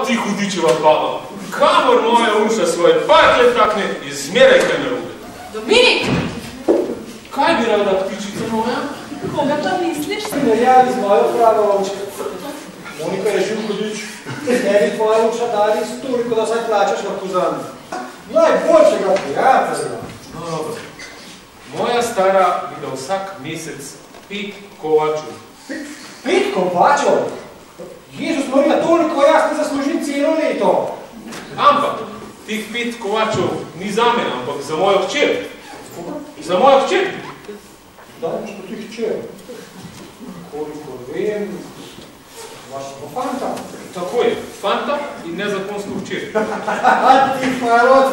ti hudičeva baba, kamor moja uša svoje partle takne in zmeraj kaj narobe. Dominik! Kaj bi rada ptičica moja? Koga pa misliš? Primerjali z mojo pravo ovčko. Monika je živ hudič. Ne bi tvoja uša dali toliko, da saj plačaš lahko za me. Najboljšega prijatelja. Dobro. Moja stara bi da vsak mesec 5 kovačov. 5 kovačov? Jezus Marija, toliko jaz ne zaslužim celo leto. Ampak, teh 5 kovačov ni za me, ampak za mojo hčer. Za mojo hčer. Daj boš pa ti hčer. Koliko vem, imaš pa fanta. Tako je, fanta in nezakonsko hčer. Ti farod.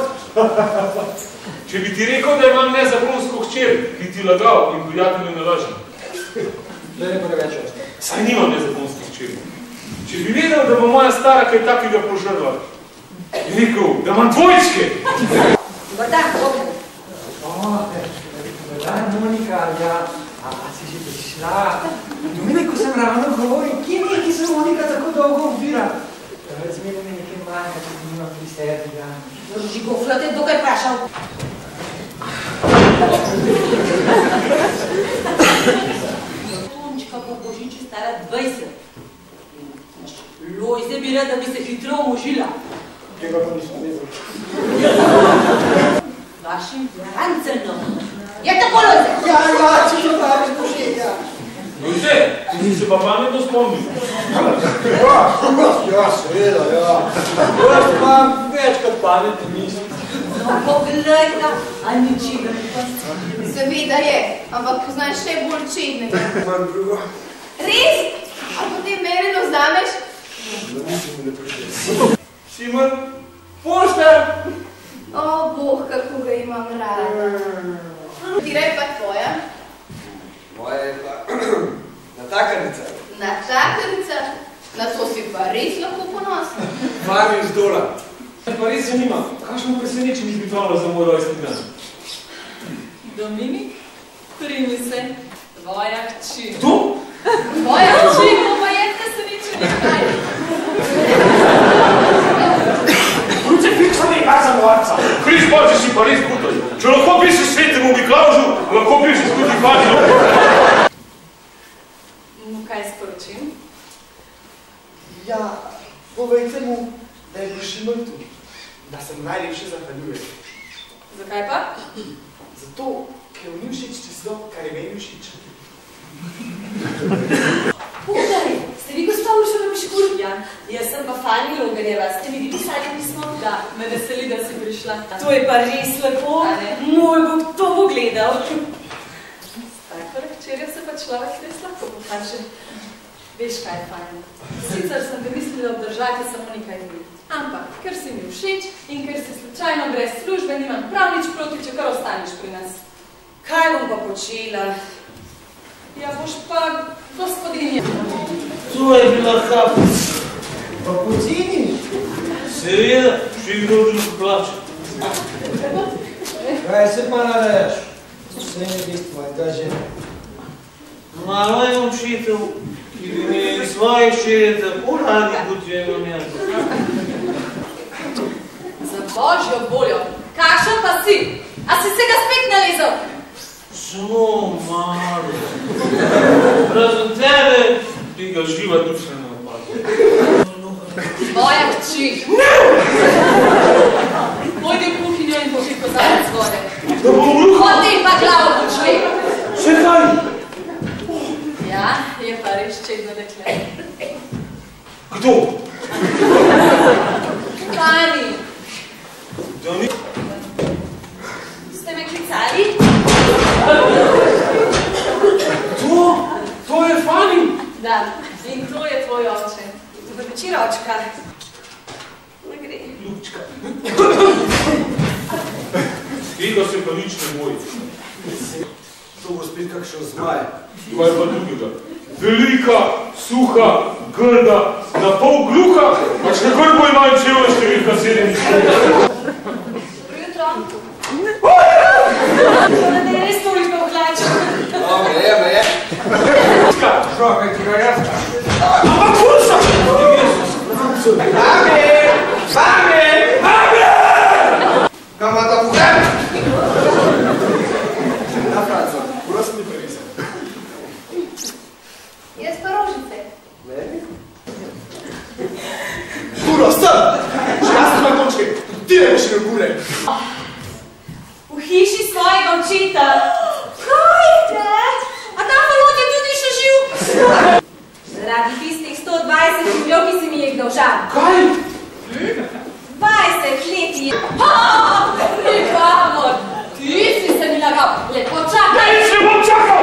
Če bi ti rekel, da imam nezakonsko hčer, bi ti lagal in prijatelju nalažil. Da ne preveč več. Saj nimam nezakonskih hčeri. Če bi vedel, da bo moja stara kaj takega požrla, bi rekel, da imam dvojčke. Dobar dan, Boga. Dobar dan, Monika, ja. A si že prišla? Dominik, ko sem ravno govoril, kje neki se Monika tako dolgo ubira? Razmerno mi nekaj manjka, če bi nimam pri sebi, ja. Drži gofla, te dokaj vprašal. Tončka po Božiči stara 20. Lojze bi rad, da bi se hitro omožila. Tega pa nisem vedel. Vašim rancenom. Je tako, Lojze? Ja, če že praviš Božetja. Lojze, ti se pa pametno spomnil. Ja, seveda, ja. Jaz pa večkrat pametno mislim. No, poglej ga, a ničega ne pa. Seveda je, ampak poznaš še bolj čednega. Imam drugo. Res? A potem mereno vzameš? Da nisem mi ne prišel. Simon, pošter! O, Bog, kako ga imam rada. Katera je pa tvoja? Moja je pa natakarnica. Natakarnica? Na to si pa res lahko ponosna. Vami vzdola. Pa res zanima, kakšno presenečenje bi pripravila za moj rojstni dan? Dominik, primi se, tvoja hči. Kdo? Tvoja hči, ko pa je presenečenje kaj? Krucifiksa ne kaj za morca. Križ Bože, si pa res butaj. Če lahko pišeš svetemu Miklavžu, lahko pišeš tudi Vanju. No, kaj sporočim? Ja, povejte mu, da je Bošimer tu. Da se mu najlepše zahvaljujem. Zakaj pa? Zato, ker mi všeč tisto, kar je meni všeč. Pogledaj, ste vi gospa Uršula Miškur? Ja, jaz sem pa Fani Logarjeva. Ste mi pisali pismo? Da, me veseli, da si prišla. To je pa res lepo. Moj Bog, to bo gledal. S tako hčerjo se pa človek res lahko pokaže. Veš, kaj je fajn. Sicer sem ga mislila obdržati samo nekaj dni. Ampak, ker si mi všeč in ker si slučajno brez službe, nimam prav nič proti, če kar ostaneš pri nas. Kaj bom pa počela? Ja, boš pa gospodinja. To je bila kapic. Pa poceni. Seveda, še kdo drug plača. Kaj se pa nareješ? Vse ne biti tvojega žena. Malo je učitelj, ki bi imeli svoje šere tako radi, kot jo imam jaz. Za božjo voljo, kakšen pa si? A si se ga spet nalezel? Samo malo. Razen tebe bi ga živa duša ne opadla. Tvoja hči. Pojdi v kuhinjo in poži kozarec vode. Hodi pa glavo počli. Še kaj? Ja, je pa res čedno dekle. Kdo? Fani. Doni? Ste me klicali? To je Fani? Da, in to je tvoj oče. Dobar večer, očka. Ne gre. Ljubčka. Tega se pa nič ne boji. To bo spet kakšen zmaj. Kaj pa drugega? Velika, suha, grda, na pol gluha, pa še grbo imajo celo številka 7. Jutro. Da ne res toliko ohlača. Me. Šokaj ti ga jaz. Ampak kursa! Ame! ure. V hiši svojega očeta. Kaj, dad? A ta falot je tudi še živ? Zaradi tistih 120 miljonov, ki si mi jih dolžan. Kaj? 20 let je. Nikamor! Ti si se mi lagal. Lepo čakaj. Ne, se bom čakal!